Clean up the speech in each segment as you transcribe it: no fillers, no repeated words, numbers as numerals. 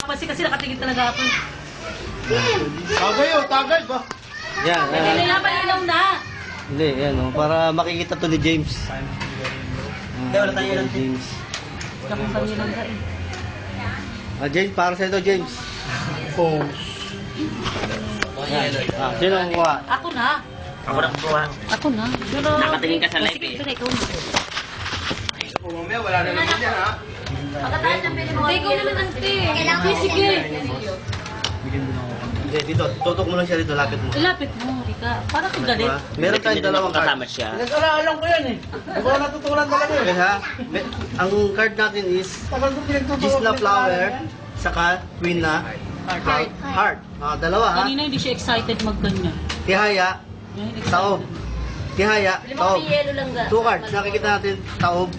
Kasi nakatingin talaga ako. Tagay o, tagay ba? Yan, Hindi na malinaw na. Hindi, yan o. Para makikita to ni James. Wala tayo lang. James. Wala kong kanina na eh. James, para sa ito, James. Oh. Yan. Sino ang kuha? Ako na. Ako na kukuha. Ako na. Pero, Nakatingin ka sa live sige, eh. sige, ikaw na. Mamaya, wala na naman yan ha. Hindi ko naman ante. Sige. Hindi, dito. Tutok mo lang siya dito. Lapit mo. Ilapit mo, Rika. Para ko galit. Diba? Meron tayong dalawang kasama card. siya. Pinag-aralan ko yan eh. Hindi ko natutunan talaga eh. Okay ha? Ang card natin is Tagal ko pinagtutunan. Gis na flower, saka Queen na heart. Dalawa ha? Kanina hindi siya excited magganyan. Tihaya, taob. Tihaya, taob. Two cards. Nakikita natin taob,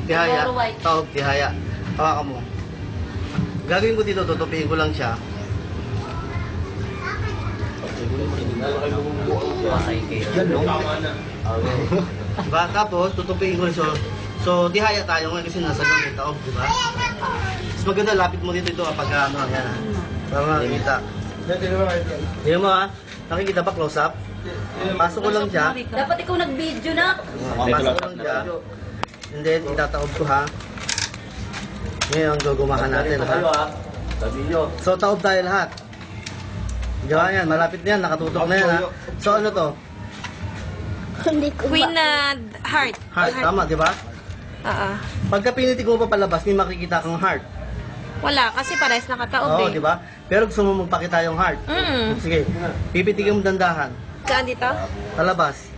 tihaya, taob, tihaya. Hawakan mo. Gagawin ko dito, tutupiin ko lang siya. Yan no? Diba? Tapos, tutupiin ko siya. So, tihaya tayo ngayon kasi nasa loob yung taob, diba? Mas maganda, lapit mo dito ito kapag ano, yan ha. Para makikita. Tingnan mo ha. Nakikita ba close up? Pasok ko lang siya. Dapat ikaw nag-video na. Pasok ko lang siya. And then, itataob ko ha. Ngayon, gugumahan natin ha. So, taob tayo lahat. Diba yan, malapit na yan, nakatutok na yan ha. So, ano to? Queen na heart. Heart, tama, diba? Oo. Pagka pinitig mo pa palabas, may makikita kang heart. Wala, kasi pares nakataob Oo, eh. diba? Pero gusto mo magpakita yung heart. Sige, pipitigan mo dandahan. Saan dito? Palabas.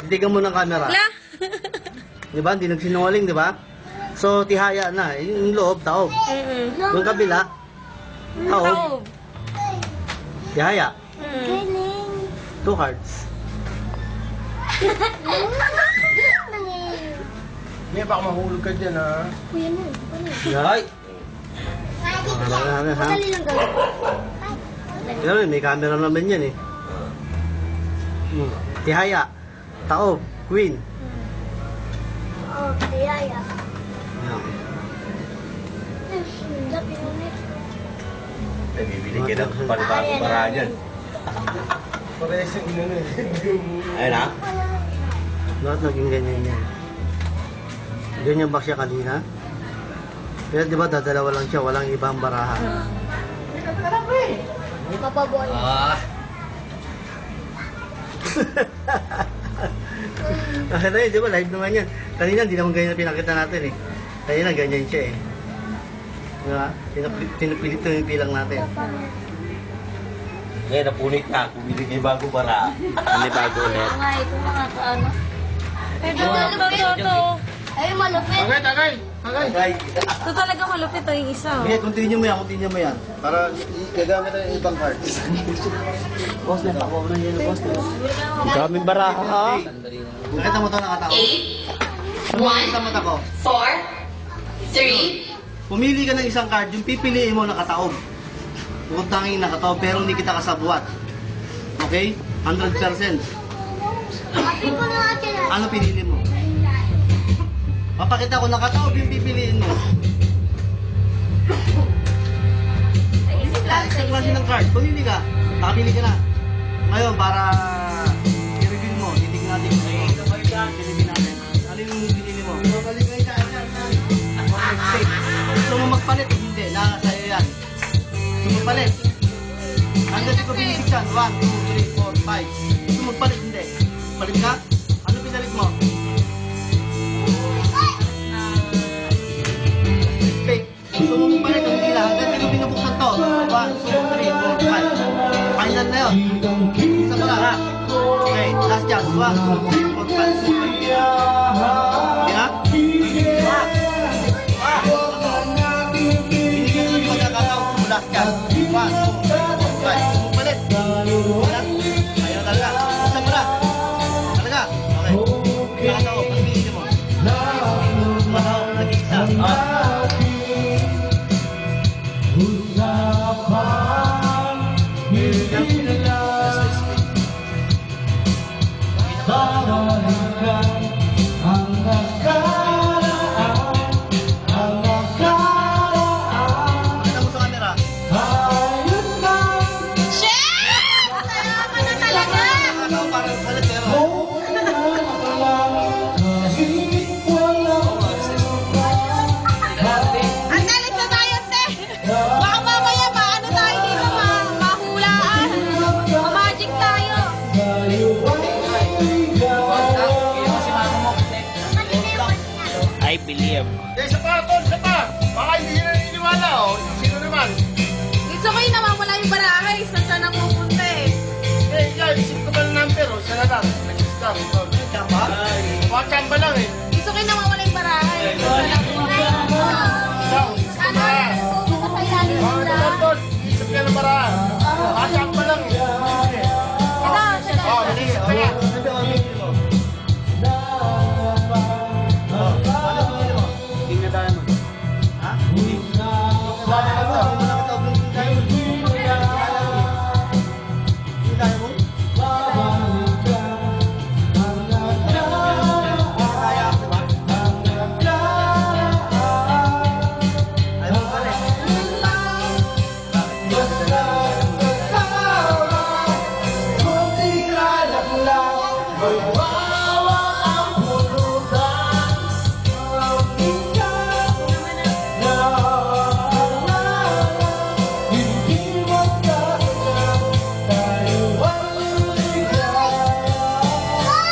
Titigan mo ng camera. La! Diba? Hindi nagsinungaling, diba? So, tihaya na. Yung loob, taob. Yung kabila, taob. Taob. Tihaya. Two hearts. May baka mahulog ka dyan ha. Ay! Ha? Pero may camera naman yan eh. Tihaya. Taob. Queen. Yan. Bibili ka ng panibagong barahan. Parehas yung inano eh. Ayun ha? Lahat naging ganyan yan. Ganyan ba siya kanina? Pero di ba dadalawa lang siya, walang ibang barahan. Ano yun, di ba live naman yan. Kanina hindi naman ganyan na pinakita natin eh. Kanina ganyan siya eh. Di ba? Pinupilit yung pilang natin. Ngayon, napunit ka. Pumili kayo bago bara. Hindi bago ulit. Ito mga kaano. Ito. Ay, malupit. Tagay, tagay. Tagay. Ito talaga malupit to yung isa. Okay, continue mo yan. Para gagamit tayo yung ibang card. Boss, nakakuha na yun, boss. Ang daming baraha ha? Nakita mo ito nakatao? 8, 1, 4, 3. Pumili ka ng isang card, yung pipiliin mo nakataob. Bukod tanging nakataob, pero hindi kita kasabwat. Okay? 100%. Ano pinili mo? Mapakita ko nakataob yung pipiliin mo. Isang klase ng card. Pumili ka. Nakapili ka na. Ngayon, para i-review mo, titignan natin kung pinili natin. Ano yung pinili mo? Gusto mo magpalit? Hindi. Nakasa'yo yan. Gusto mo magpalit? Hanggang dito pinisik yan. 1, 2, 3, 4, 5. Gusto mo magpalit? Hindi. Palit ka? Ano pinalit mo? Fake. Gusto mo magpalit? Hindi lang. Hanggang dito pinabuksan to. 1, 2, 3, 4, 5. Final na yun. Isa mo lang ha. Okay. Last chance. 1, 2, 3, 4, 5. Hindi na? Binigyan mo yung pagkakataon mo last chance. 1, 2, 3, 4, 5. Bumalik. Wala. Ayaw talaga. Isa mo na. Talaga. Okay. Pagkakataon. Ano binigyan mo? Pagkakataon na nag-iisa. bahala, oh. Sino naman? Gusto ko yung nawawala yung barahay. Saan na pupunta eh? Eh, yan, isip ko ba ng number, oh. Isa na lang. Nag-stop. Tsamba? Chamba lang, eh. Gusto ko yung nawawala yung barahay. Saan na pupunta? Isang, isip ko ba? Oh, dapat, isip ka na para. Chamba lang, eh. Oh, Sige, isip ka na. Sabi ko, bibili mo. Ano bibili mo? King na diamond. Ha? Hindi. Wala ka to. Wala ka to. King diamond. King diamond? Kaya ako, diba? Ayaw mo pala eh.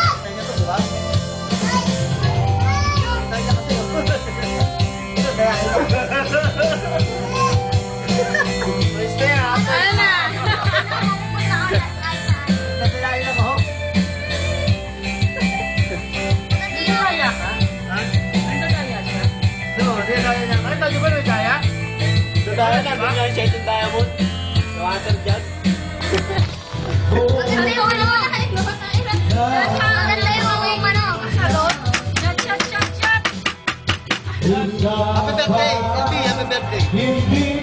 Kaya to, diba? Kaya kasi yun. Kaya ito. Please, kaya, Ano na? Nagkakain ako. Kaya ka? Ha? Ano kaya siya? No, hindi kaya niya. Ay, tayo ba na kaya? Dahil na bigla yung set ng diamond. Yung water jug. Maganda yung ano. Maganda yung ano. Salon. Shot, shot, shot, shot. Happy birthday! Happy birthday!